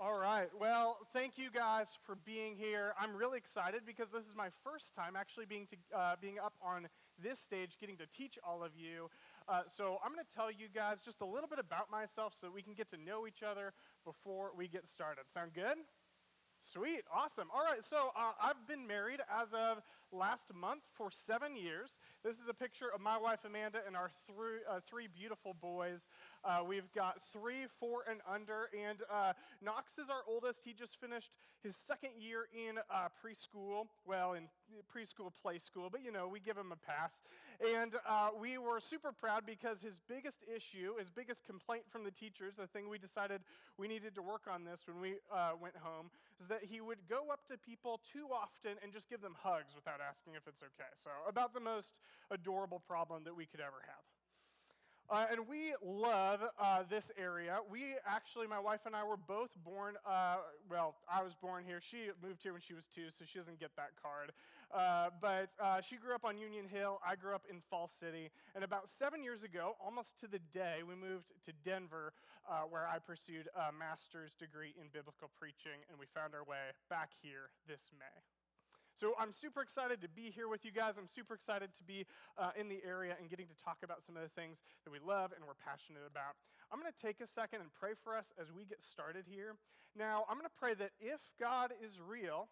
All right. Well, thank you guys for being here. I'm really excited because this is my first time actually being up on this stage, getting to teach all of you. So I'm going to tell you guys just a little bit about myself so we can get to know each other before we get started. Sound good? Sweet, awesome. All right, so I've been married as of last month for 7 years. This is a picture of my wife Amanda and our three beautiful boys. We've got 3, 4, and under, and Knox is our oldest. He just finished his second year in preschool, well, in preschool play school, but we give him a pass. And we were super proud because his biggest issue, his biggest complaint from the teachers, the thing we decided we needed to work on this when we went home, is that he would go up to people too often and just give them hugs without asking if it's okay. So about the most adorable problem that we could ever have. And we love this area. We actually, my wife and I were both born, well, I was born here. She moved here when she was 2, so she doesn't get that card. But she grew up on Union Hill. I grew up in Fall City. And about 7 years ago, almost to the day, we moved to Denver, where I pursued a master's degree in biblical preaching, and we found our way back here this May. So I'm super excited to be here with you guys. I'm super excited to be in the area and getting to talk about some of the things that we love and we're passionate about. I'm going to take a second and pray for us as we get started here. Now, I'm going to pray that if God is real,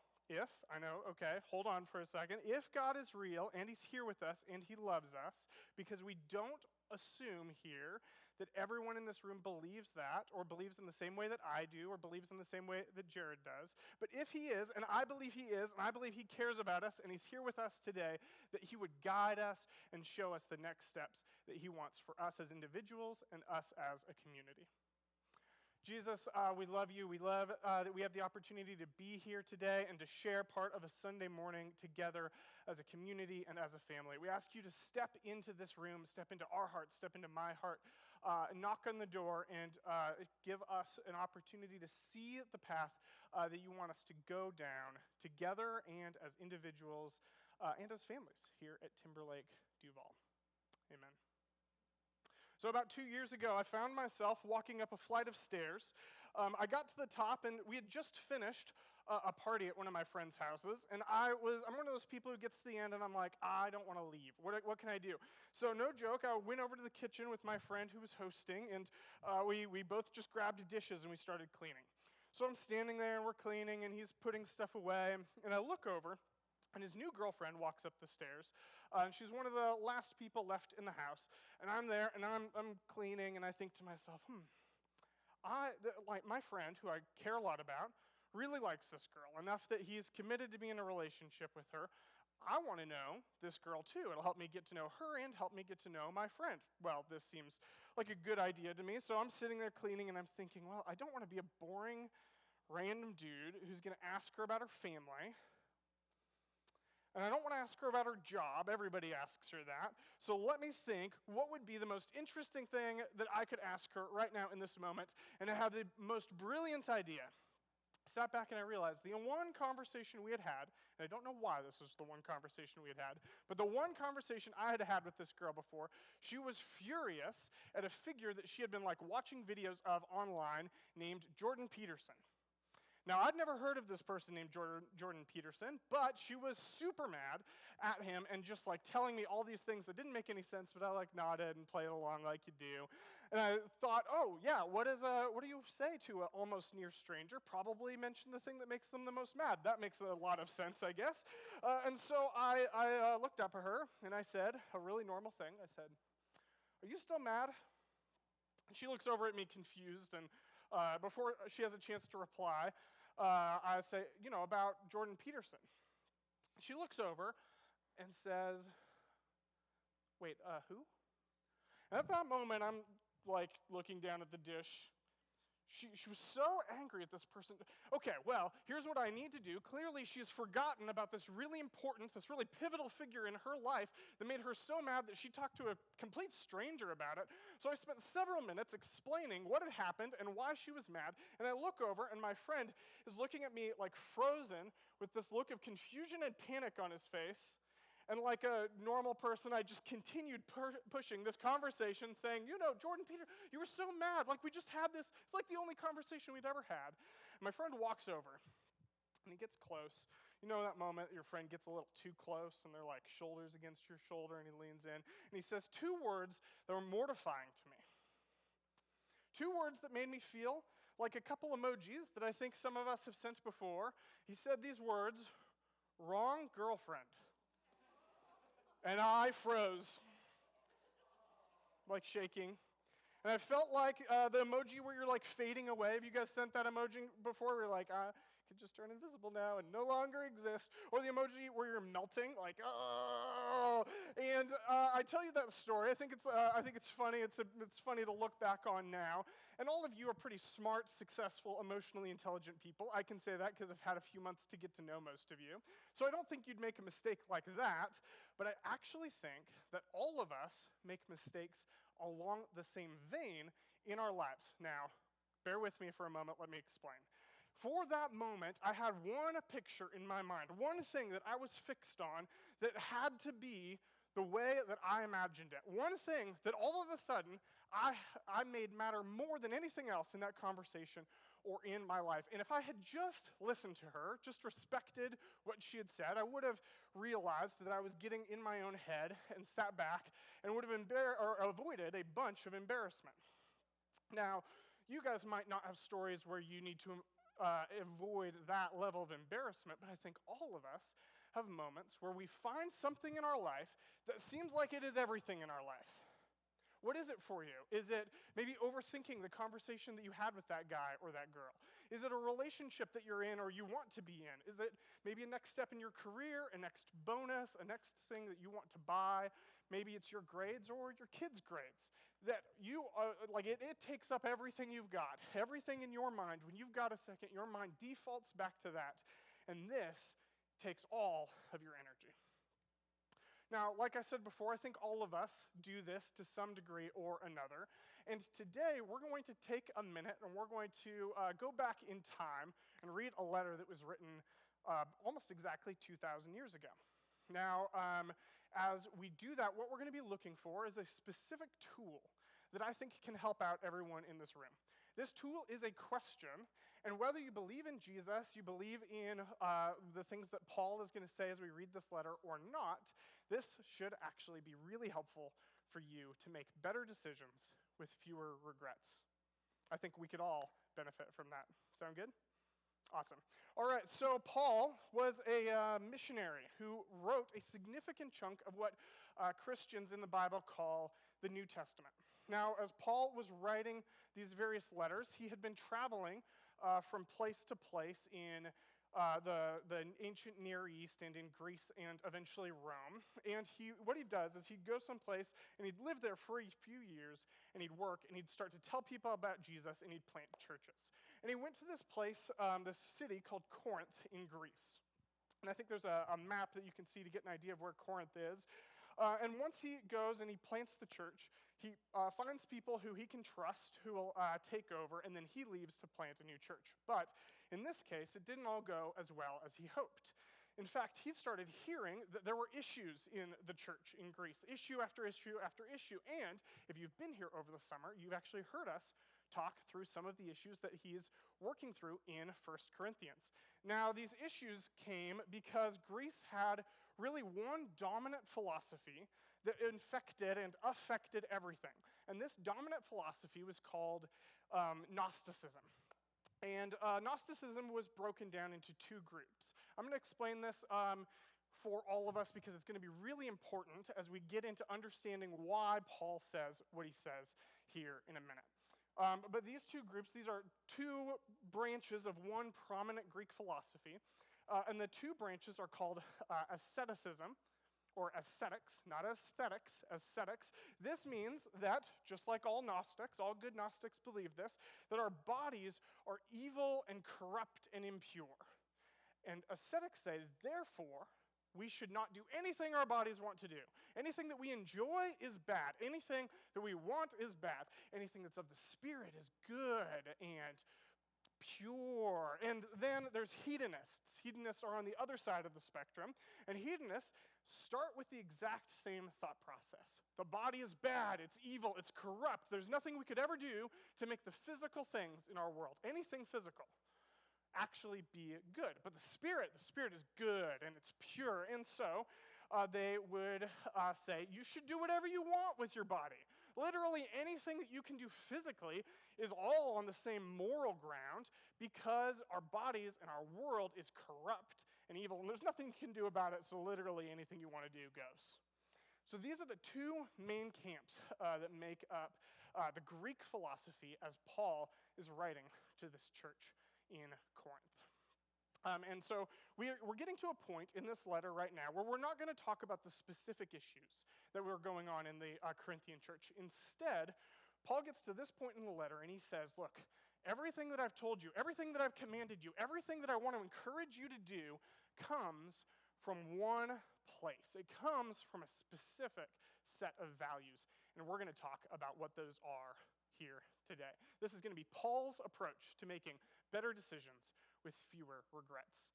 hold on for a second. If God is real and he's here with us and he loves us, because we don't assume here that everyone in this room believes that or believes in the same way that I do or believes in the same way that Jared does. But if he is, and I believe he is, and I believe he cares about us and he's here with us today, that he would guide us and show us the next steps that he wants for us as individuals and us as a community. Jesus, we love you. We love that we have the opportunity to be here today and to share part of a Sunday morning together as a community and as a family. We ask you to step into this room, step into our hearts, step into my heart, knock on the door, and give us an opportunity to see the path that you want us to go down together and as individuals and as families here at Timberlake Duval. Amen. So about 2 years ago, I found myself walking up a flight of stairs. I got to the top, and we had just finished a party at one of my friends' houses, and I'm one of those people who gets to the end, and I'm like, I don't want to leave. What can I do? So no joke, I went over to the kitchen with my friend who was hosting, and we both just grabbed dishes, and we started cleaning. So I'm standing there, and we're cleaning, and he's putting stuff away, and I look over, and his new girlfriend walks up the stairs, and she's one of the last people left in the house. And I'm there, and I'm cleaning, and I think to myself, my friend, who I care a lot about, really likes this girl enough that he's committed to be in a relationship with her. I want to know this girl too. It'll help me get to know her and help me get to know my friend. Well, this seems like a good idea to me. So I'm sitting there cleaning, and I'm thinking, well, I don't want to be a boring, random dude who's going to ask her about her family. And I don't want to ask her about her job. Everybody asks her that. So let me think, what would be the most interesting thing that I could ask her right now in this moment? And I had the most brilliant idea. I sat back and I realized the one conversation we had had, and I don't know why this was the one conversation we had had, but the one conversation I had had with this girl before, she was furious at a figure that she had been watching videos of online named Jordan Peterson. Now, I'd never heard of this person named Jordan Peterson, but she was super mad at him and just telling me all these things that didn't make any sense, but I nodded and played along like you do. And I thought, oh yeah, what do you say to an almost near stranger? Probably mention the thing that makes them the most mad. That makes a lot of sense, I guess. And so I looked up at her and I said a really normal thing. I said, "Are you still mad?" And she looks over at me confused, and before she has a chance to reply, I say, about Jordan Peterson. She looks over and says, "Wait, who?" And at that moment, I'm looking down at the dish. She was so angry at this person. Okay, well, here's what I need to do. Clearly, she's forgotten about this really important, this really pivotal figure in her life that made her so mad that she talked to a complete stranger about it. So I spent several minutes explaining what had happened and why she was mad. And I look over, and my friend is looking at me frozen with this look of confusion and panic on his face. And like a normal person, I just continued pushing this conversation, saying, Jordan, Peter, you were so mad. Like, we just had this. It's like the only conversation we'd ever had. And my friend walks over, and he gets close. You know that moment your friend gets a little too close, and they're like shoulders against your shoulder, and he leans in, and he says two words that were mortifying to me. Two words that made me feel like a couple emojis that I think some of us have sent before. He said these words, "Wrong girlfriend." And I froze, like shaking. And I felt like the emoji where you're like fading away. Have you guys sent that emoji before? Where you're like, I could just turn invisible now and no longer exist. Or the emoji where you're melting, like, oh. And I tell you that story. I think it's funny. It's funny to look back on now. And all of you are pretty smart, successful, emotionally intelligent people. I can say that because I've had a few months to get to know most of you. So I don't think you'd make a mistake like that. But I actually think that all of us make mistakes along the same vein in our lives. Now, bear with me for a moment. Let me explain. For that moment, I had one picture in my mind, one thing that I was fixed on that had to be the way that I imagined it. One thing that all of a sudden I made matter more than anything else in that conversation or in my life. And if I had just listened to her, just respected what she had said, I would have realized that I was getting in my own head and sat back and would have avoided a bunch of embarrassment. Now, you guys might not have stories where you need to avoid that level of embarrassment, but I think all of us have moments where we find something in our life that seems like it is everything in our life. What is it for you? Is it maybe overthinking the conversation that you had with that guy or that girl? Is it a relationship that you're in or you want to be in? Is it maybe a next step in your career, a next bonus, a next thing that you want to buy? Maybe it's your grades or your kids' grades. That you, it takes up everything you've got, everything in your mind. When you've got a second, your mind defaults back to that. And this takes all of your energy. Now, like I said before, I think all of us do this to some degree or another. And today, we're going to take a minute and we're going to go back in time and read a letter that was written almost exactly 2,000 years ago. Now, as we do that, what we're going to be looking for is a specific tool that I think can help out everyone in this room. This tool is a question, and whether you believe in Jesus, you believe in the things that Paul is going to say as we read this letter or not, this should actually be really helpful for you to make better decisions with fewer regrets. I think we could all benefit from that. Sound good? Awesome. All right, so Paul was a missionary who wrote a significant chunk of what Christians in the Bible call the New Testament. Now, as Paul was writing these various letters, he had been traveling from place to place in the ancient Near East and in Greece and eventually Rome. And what he does is he'd go someplace and he'd live there for a few years and he'd work and he'd start to tell people about Jesus and he'd plant churches. And he went to this place, this city called Corinth in Greece. And I think there's a map that you can see to get an idea of where Corinth is. And once he goes and he plants the church, he finds people who he can trust who will take over, and then he leaves to plant a new church. But in this case, it didn't all go as well as he hoped. In fact, he started hearing that there were issues in the church in Greece, issue after issue after issue. And if you've been here over the summer, you've actually heard us talk through some of the issues that he's working through in 1 Corinthians. Now, these issues came because Greece had really one dominant philosophy that infected and affected everything. And this dominant philosophy was called Gnosticism. And Gnosticism was broken down into two groups. I'm going to explain this for all of us because it's going to be really important as we get into understanding why Paul says what he says here in a minute. But these two groups, these are two branches of one prominent Greek philosophy. And the two branches are called asceticism, or ascetics, not aesthetics, ascetics. This means that, just like all Gnostics, all good Gnostics believe this, that our bodies are evil and corrupt and impure. And ascetics say, therefore, we should not do anything our bodies want to do. Anything that we enjoy is bad. Anything that we want is bad. Anything that's of the Spirit is good and pure. And then there's hedonists. Hedonists are on the other side of the spectrum. And hedonists start with the exact same thought process. The body is bad, it's evil, it's corrupt. There's nothing we could ever do to make the physical things in our world, anything physical, actually be good. But the Spirit is good and it's pure. And so they would say, you should do whatever you want with your body. Literally anything that you can do physically is all on the same moral ground because our bodies and our world is corrupt and evil, and there's nothing you can do about it, so literally anything you want to do goes. So these are the two main camps that make up the Greek philosophy as Paul is writing to this church in Corinth. And so we're getting to a point in this letter right now where we're not going to talk about the specific issues that were going on in the Corinthian church. Instead, Paul gets to this point in the letter and he says, look, everything that I've told you, everything that I've commanded you, everything that I want to encourage you to do comes from one place. It comes from a specific set of values. And we're going to talk about what those are here today. This is going to be Paul's approach to making better decisions with fewer regrets.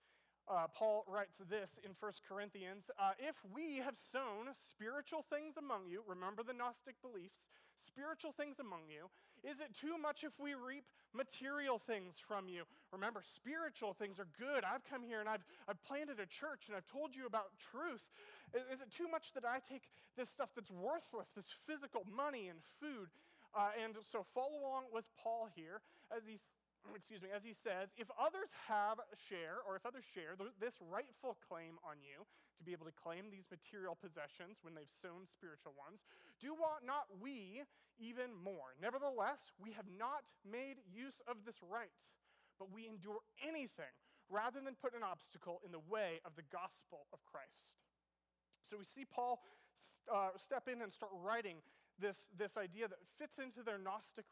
Paul writes this in 1 Corinthians, if we have sown spiritual things among you, remember the Gnostic beliefs, spiritual things among you, is it too much if we reap material things from you? Remember, spiritual things are good. I've come here and I've planted a church and I've told you about truth. Is it too much that I take this stuff that's worthless, this physical money and food? And so follow along with Paul here as he says, if others share this rightful claim on you to be able to claim these material possessions when they've sown spiritual ones, do not we even more? Nevertheless, we have not made use of this right, but we endure anything rather than put an obstacle in the way of the gospel of Christ. So we see Paul step in and start writing this idea that fits into their Gnostic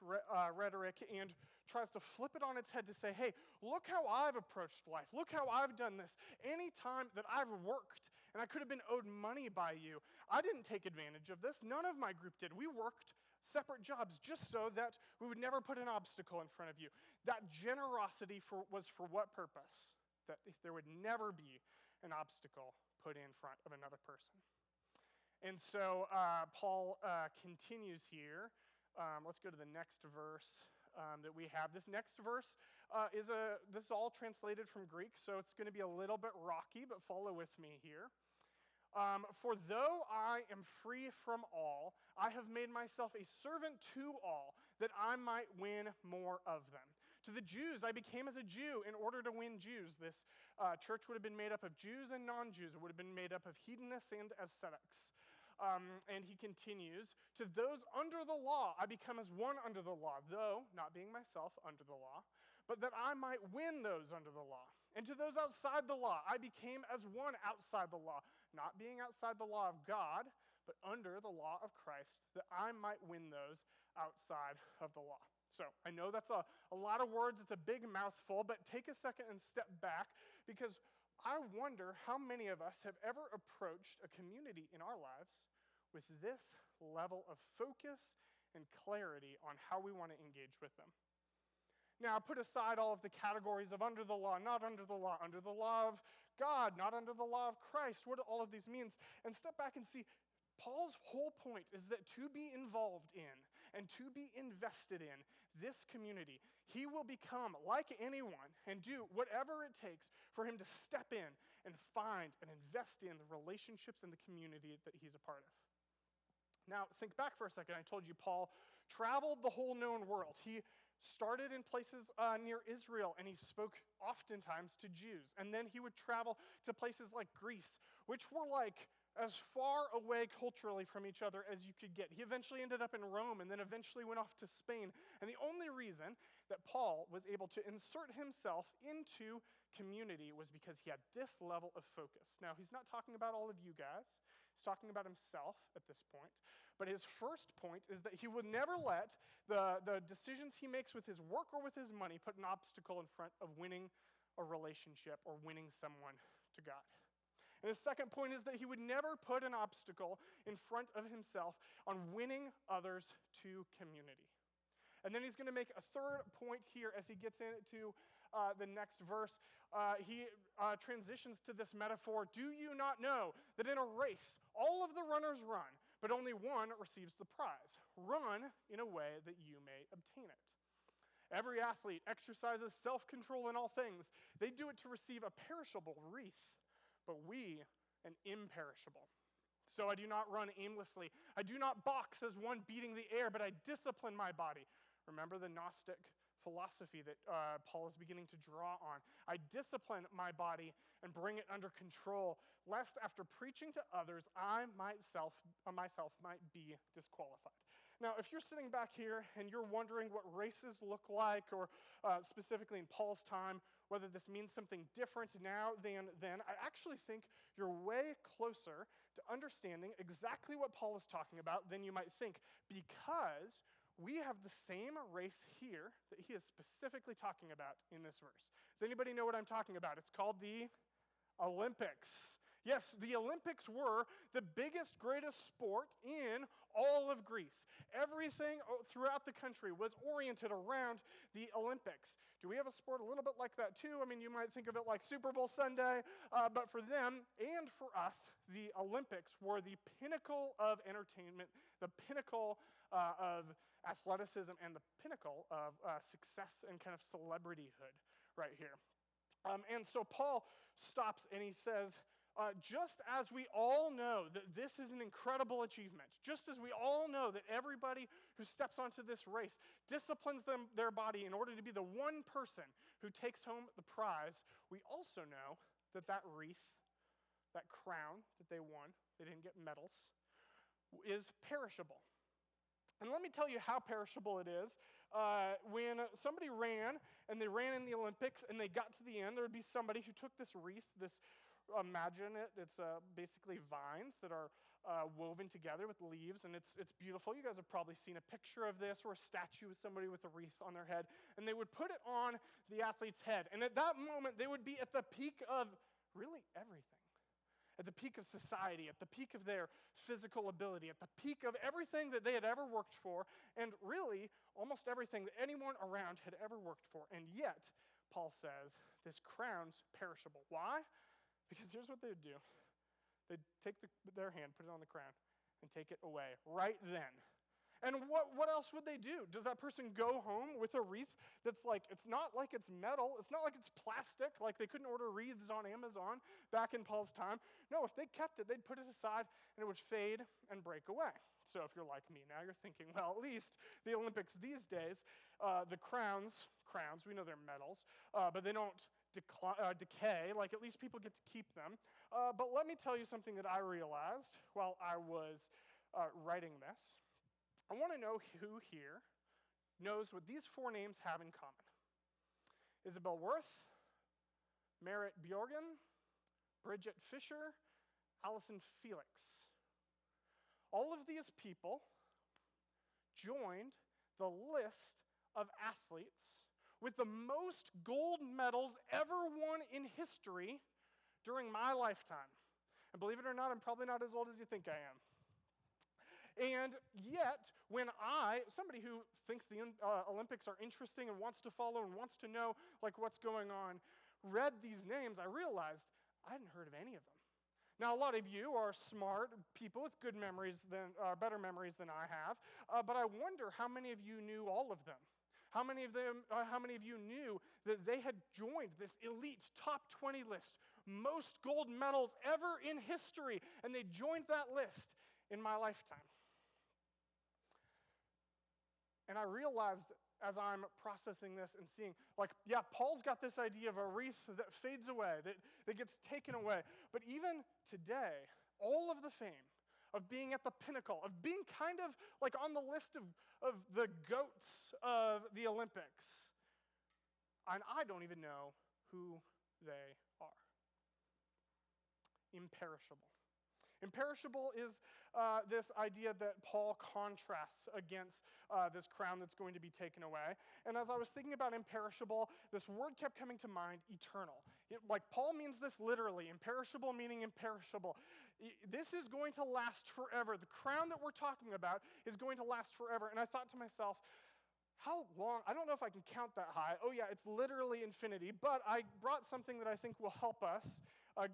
rhetoric and tries to flip it on its head to say, hey, look how I've approached life. Look how I've done this. Any time that I've worked and I could have been owed money by you, I didn't take advantage of this. None of my group did. We worked separate jobs just so that we would never put an obstacle in front of you. That generosity was for what purpose? That there would never be an obstacle put in front of another person. And so Paul continues here. Let's go to the next verse that we have. This next verse this is all translated from Greek, so it's going to be a little bit rocky, but follow with me here. For though I am free from all, I have made myself a servant to all, that I might win more of them. To the Jews, I became as a Jew in order to win Jews. This church would have been made up of Jews and non-Jews. It would have been made up of hedonists and ascetics. And he continues, to those under the law, I become as one under the law, though not being myself under the law, but that I might win those under the law. And to those outside the law, I became as one outside the law, not being outside the law of God, but under the law of Christ, that I might win those outside of the law. So I know that's a lot of words, it's a big mouthful, but take a second and step back, because I wonder how many of us have ever approached a community in our lives with this level of focus and clarity on how we want to engage with them. Now, put aside all of the categories of under the law, not under the law of God, not under the law of Christ, what all of these means, and step back and see Paul's whole point is that to be involved in and to be invested in this community, he will become like anyone and do whatever it takes for him to step in and find and invest in the relationships and the community that he's a part of. Now, think back for a second. I told you Paul traveled the whole known world. He started in places near Israel, and he spoke oftentimes to Jews. And then he would travel to places like Greece, which were like as far away culturally from each other as you could get. He eventually ended up in Rome and then eventually went off to Spain. And the only reason that Paul was able to insert himself into community was because he had this level of focus. Now, he's not talking about all of you guys. He's talking about himself at this point. But his first point is that he would never let the decisions he makes with his work or with his money put an obstacle in front of winning a relationship or winning someone to God. And his second point is that he would never put an obstacle in front of himself on winning others to community. And then he's going to make a third point here as he gets into the next verse. He transitions to this metaphor. Do you not know that in a race, all of the runners run, but only one receives the prize? Run in a way that you may obtain it. Every athlete exercises self-control in all things. They do it to receive a perishable wreath, but we an imperishable. So I do not run aimlessly. I do not box as one beating the air, but I discipline my body. Remember the Gnostic philosophy that Paul is beginning to draw on. I discipline my body and bring it under control, lest after preaching to others, I myself might be disqualified. Now, if you're sitting back here and you're wondering what races look like, or specifically in Paul's time, whether this means something different now than then, I actually think you're way closer to understanding exactly what Paul is talking about than you might think, because we have the same race here that he is specifically talking about in this verse. Does anybody know what I'm talking about? It's called the Olympics. Yes, the Olympics were the biggest, greatest sport in all of Greece. Everything throughout the country was oriented around the Olympics. Do we have a sport a little bit like that too? I mean, you might think of it like Super Bowl Sunday, but for them and for us, the Olympics were the pinnacle of entertainment, the pinnacle of athleticism, and the pinnacle of success and kind of celebrityhood right here. And so Paul stops and he says, just as we all know that this is an incredible achievement, just as we all know that everybody who steps onto this race disciplines their body in order to be the one person who takes home the prize, we also know that that wreath, that crown that they won, they didn't get medals, is perishable. And let me tell you how perishable it is. When somebody ran, and they ran in the Olympics, and they got to the end, there would be somebody who took this wreath, imagine it, it's basically vines that are woven together with leaves, and it's beautiful. You guys have probably seen a picture of this, or a statue of somebody with a wreath on their head, and they would put it on the athlete's head. And at that moment, they would be at the peak of really everything. At the peak of society, at the peak of their physical ability, at the peak of everything that they had ever worked for, and really almost everything that anyone around had ever worked for. And yet, Paul says, this crown's perishable. Why? Because here's what they would do. They'd take their hand, put it on the crown, and take it away right then. And what else would they do? Does that person go home with a wreath that's like, it's not like it's metal, it's not like it's plastic, like they couldn't order wreaths on Amazon back in Paul's time. No, if they kept it, they'd put it aside and it would fade and break away. So if you're like me now, you're thinking, well, at least the Olympics these days, the crowns, we know they're metals, but they don't decay, like at least people get to keep them. But let me tell you something that I realized while I was writing this. I want to know who here knows what these four names have in common. Isabel Worth, Merritt Bjorgen, Bridget Fisher, Allison Felix. All of these people joined the list of athletes with the most gold medals ever won in history during my lifetime. And believe it or not, I'm probably not as old as you think I am. And yet, when somebody who thinks the Olympics are interesting and wants to follow and wants to know like what's going on, read these names, I realized I hadn't heard of any of them. Now, a lot of you are smart people with good memories better memories than I have, but I wonder how many of you knew all of them. How many of you knew that they had joined this elite top 20 list, most gold medals ever in history, and they joined that list in my lifetime? And I realized as I'm processing this and seeing, like, yeah, Paul's got this idea of a wreath that fades away, that gets taken away. But even today, all of the fame of being at the pinnacle, of being kind of like on the list of the goats of the Olympics, and I don't even know who they are. Imperishable. Imperishable is this idea that Paul contrasts against this crown that's going to be taken away. And as I was thinking about imperishable, this word kept coming to mind, eternal. Like Paul means this literally, imperishable meaning imperishable. This is going to last forever. The crown that we're talking about is going to last forever. And I thought to myself, how long, I don't know if I can count that high. Oh yeah, it's literally infinity, but I brought something that I think will help us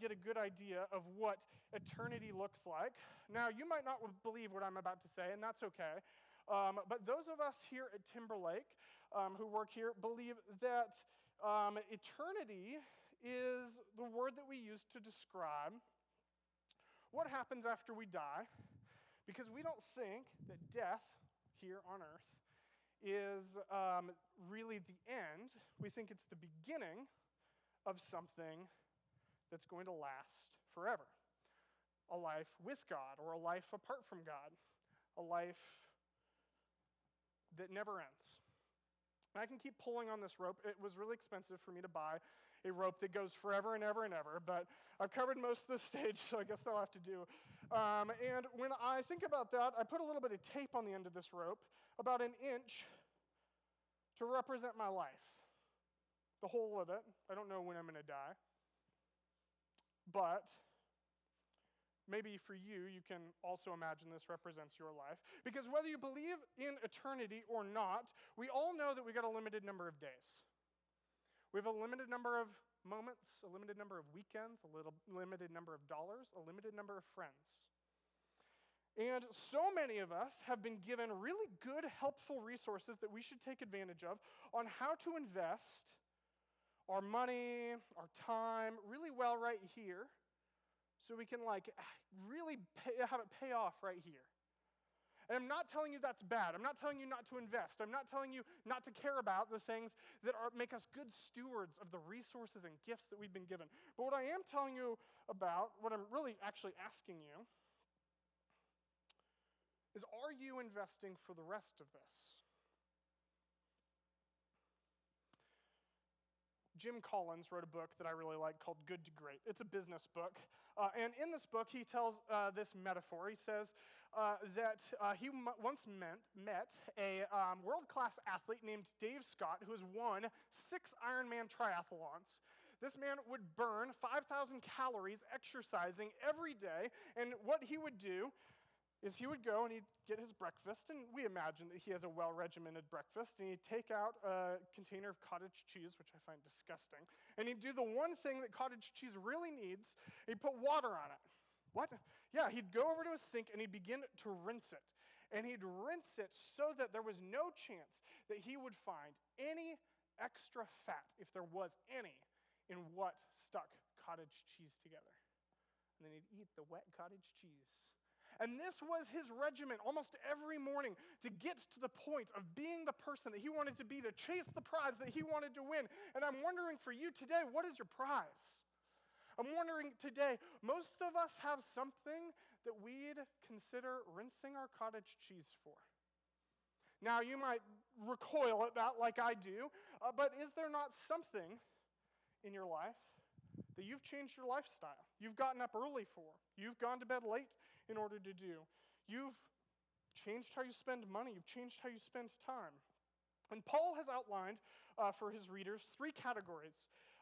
get a good idea of what eternity looks like. Now, you might not believe what I'm about to say, and that's okay. But those of us here at Timberlake who work here believe that eternity is the word that we use to describe what happens after we die, because we don't think that death here on earth is really the end. We think it's the beginning of something that's going to last forever. A life with God, or a life apart from God. A life that never ends. And I can keep pulling on this rope. It was really expensive for me to buy a rope that goes forever and ever and ever, but I've covered most of the stage, so I guess that'll have to do. And when I think about that, I put a little bit of tape on the end of this rope, about an inch, to represent my life. The whole of it. I don't know when I'm going to die. But maybe for you, you can also imagine this represents your life. Because whether you believe in eternity or not, we all know that we got a limited number of days. We have a limited number of moments, a limited number of weekends, limited number of dollars, a limited number of friends. And so many of us have been given really good, helpful resources that we should take advantage of on how to invest our money, our time, really well right here, so we can really have it pay off right here. And I'm not telling you that's bad. I'm not telling you not to invest. I'm not telling you not to care about the things that make us good stewards of the resources and gifts that we've been given. But what I am telling you about, what I'm really actually asking you, is, are you investing for the rest of this? Jim Collins wrote a book that I really like called Good to Great. It's a business book. And in this book, he tells this metaphor. He says that he once met a world-class athlete named Dave Scott, who has won 6 Ironman triathlons. This man would burn 5,000 calories exercising every day, and what he would do is he would go and he'd get his breakfast, and we imagine that he has a well-regimented breakfast, and he'd take out a container of cottage cheese, which I find disgusting, and he'd do the one thing that cottage cheese really needs, and he'd put water on it. What? Yeah, he'd go over to a sink, and he'd begin to rinse it, and he'd rinse it so that there was no chance that he would find any extra fat, if there was any, in what stuck cottage cheese together. And then he'd eat the wet cottage cheese. And this was his regimen almost every morning to get to the point of being the person that he wanted to be, to chase the prize that he wanted to win. And I'm wondering for you today, what is your prize? I'm wondering today, most of us have something that we'd consider rinsing our cottage cheese for. Now, you might recoil at that like I do, but is there not something in your life that you've changed your lifestyle? You've gotten up early for. You've gone to bed late in order to do. You've changed how you spend money. You've changed how you spend time. And Paul has outlined for his readers 3 categories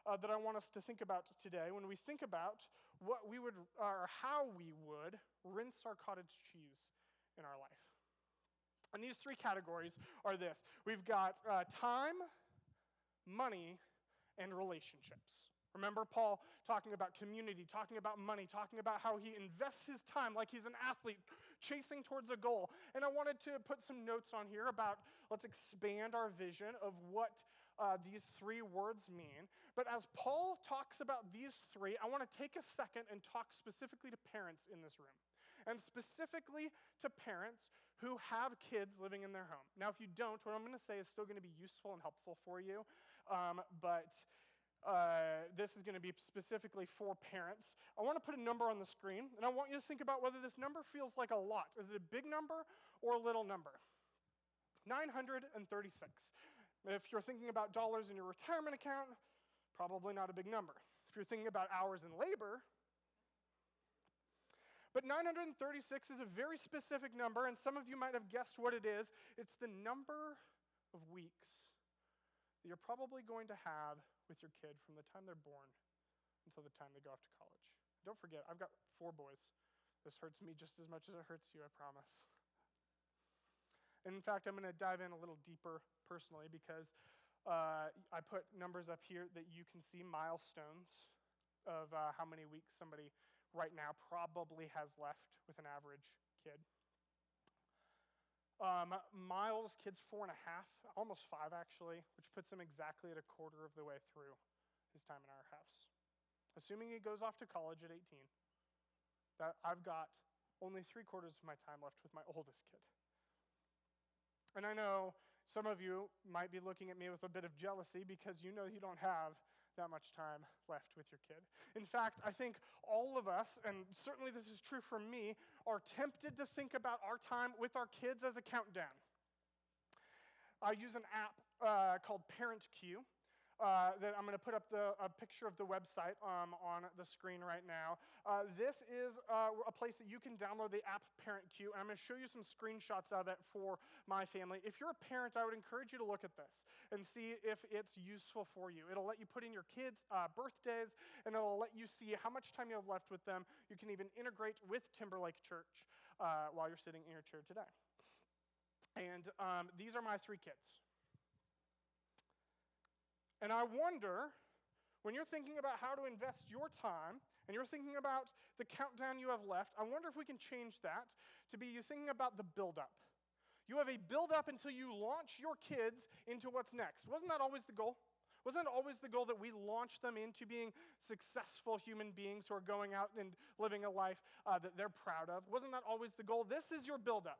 that I want us to think about today when we think about what we would, or how we would, rinse our cottage cheese in our life. And these 3 categories are this. We've got time, money, and relationships. Remember Paul talking about community, talking about money, talking about how he invests his time like he's an athlete chasing towards a goal. And I wanted to put some notes on here about, let's expand our vision of what these 3 words mean. But as Paul talks about these 3, I want to take a second and talk specifically to parents in this room. And specifically to parents who have kids living in their home. Now, if you don't, what I'm going to say is still going to be useful and helpful for you. But this is going to be specifically for parents. I want to put a number on the screen, and I want you to think about whether this number feels like a lot. Is it a big number or a little number? 936. If you're thinking about dollars in your retirement account, probably not a big number. If you're thinking about hours in labor, but 936 is a very specific number, and some of you might have guessed what it is. It's the number of weeks that you're probably going to have with your kid from the time they're born until the time they go off to college. Don't forget, I've got 4 boys. This hurts me just as much as it hurts you, I promise. And in fact, I'm going to dive in a little deeper personally because I put numbers up here that you can see, milestones of how many weeks somebody right now probably has left with an average kid. My oldest kid's 4.5, almost 5 actually, which puts him exactly at a quarter of the way through his time in our house. Assuming he goes off to college at 18, that I've got only 3/4 of my time left with my oldest kid. And I know some of you might be looking at me with a bit of jealousy because you know you don't have that much time left with your kid. In fact, I think all of us, and certainly this is true for me, are tempted to think about our time with our kids as a countdown. I use an app called ParentQ. That I'm going to put up a picture of the website on the screen right now. This is a place that you can download the app ParentQ, and I'm going to show you some screenshots of it for my family. If you're a parent, I would encourage you to look at this and see if it's useful for you. It'll let you put in your kids' birthdays, and it'll let you see how much time you have left with them. You can even integrate with Timberlake Church while you're sitting in your chair today. And these are my 3 kids. And I wonder, when you're thinking about how to invest your time, and you're thinking about the countdown you have left, I wonder if we can change that to be you thinking about the build-up. You have a build-up until you launch your kids into what's next. Wasn't that always the goal? Wasn't that always the goal that we launch them into being successful human beings who are going out and living a life that they're proud of? Wasn't that always the goal? This is your build-up.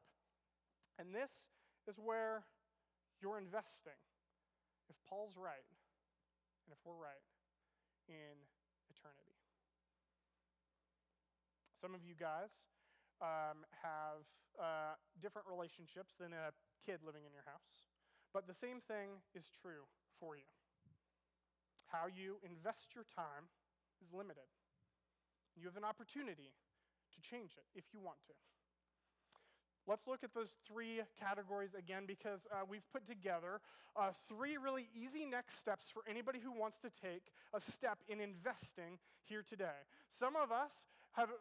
And this is where you're investing. If Paul's right, and if we're right, in eternity. Some of you guys have different relationships than a kid living in your house, but the same thing is true for you. How you invest your time is limited. You have an opportunity to change it if you want to. Let's look at those 3 categories again because we've put together 3 really easy next steps for anybody who wants to take a step in investing here today. Some of us have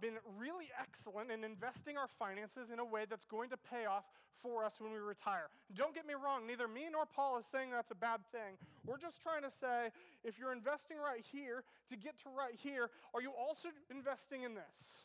been really excellent in investing our finances in a way that's going to pay off for us when we retire. Don't get me wrong, neither me nor Paul is saying that's a bad thing. We're just trying to say, if you're investing right here to get to right here, are you also investing in this?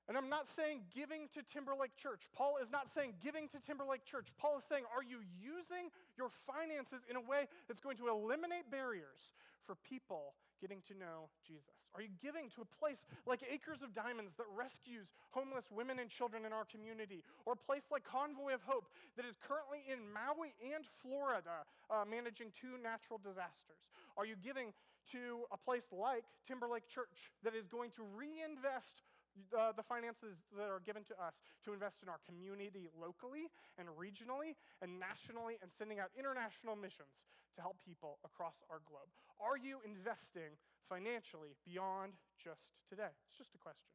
And I'm not saying giving to Timberlake Church. Paul is not saying giving to Timberlake Church. Paul is saying, are you using your finances in a way that's going to eliminate barriers for people getting to know Jesus? Are you giving to a place like Acres of Diamonds that rescues homeless women and children in our community? Or a place like Convoy of Hope that is currently in Maui and Florida managing 2 natural disasters? Are you giving to a place like Timberlake Church that is going to reinvest the finances that are given to us to invest in our community locally and regionally and nationally and sending out international missions to help people across our globe? Are you investing financially beyond just today? It's just a question.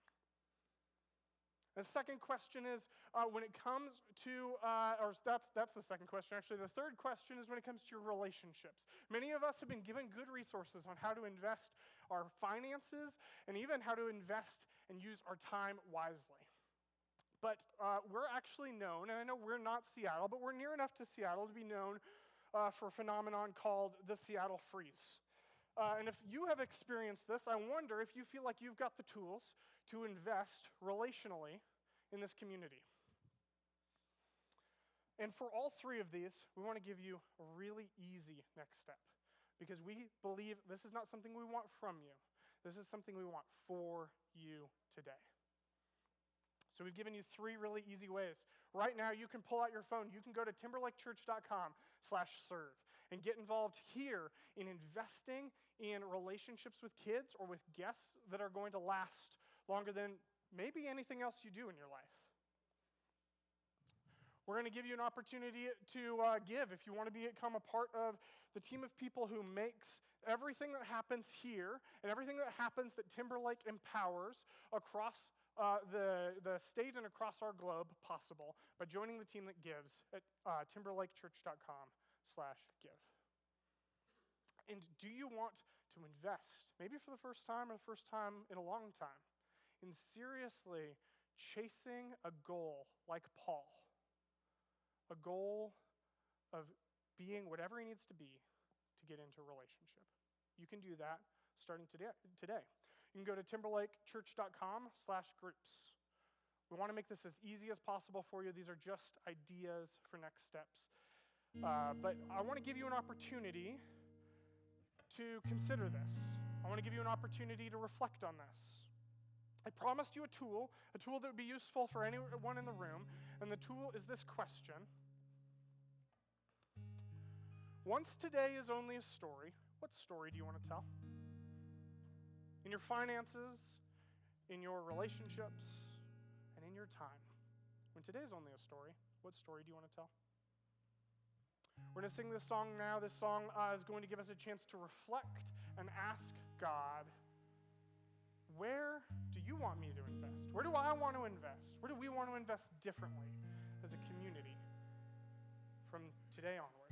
The second question is, when it comes to, that's the second question, actually. The third question is when it comes to your relationships. Many of us have been given good resources on how to invest our finances and even how to invest and use our time wisely. But we're actually known, and I know we're not Seattle, but we're near enough to Seattle to be known for a phenomenon called the Seattle Freeze. And if you have experienced this, I wonder if you feel like you've got the tools to invest relationally in this community. And for all 3 of these, we want to give you a really easy next step because we believe this is not something we want from you. This is something we want for you today. So we've given you 3 really easy ways. Right now, you can pull out your phone. You can go to timberlakechurch.com/serve and get involved here in investing in relationships with kids or with guests that are going to last longer than maybe anything else you do in your life. We're going to give you an opportunity to give if you want to become a part of the team of people who makes everything that happens here and everything that happens that Timberlake empowers across the state and across our globe possible by joining the team that gives at timberlakechurch.com/give. And do you want to invest, maybe for the first time or the first time in a long time, in seriously chasing a goal like Paul a goal of being whatever he needs to be to get into a relationship. You can do that starting today. You can go to timberlakechurch.com/groups. We want to make this as easy as possible for you. These are just ideas for next steps. But I want to give you an opportunity to consider this. I want to give you an opportunity to reflect on this. I promised you a tool that would be useful for anyone in the room, and the tool is this question. Once today is only a story, what story do you want to tell? In your finances, in your relationships, and in your time. When today is only a story, what story do you want to tell? We're going to sing this song now. This song is going to give us a chance to reflect and ask God, where do you want me to invest? Where do I want to invest? Where do we want to invest differently as a community from today onward?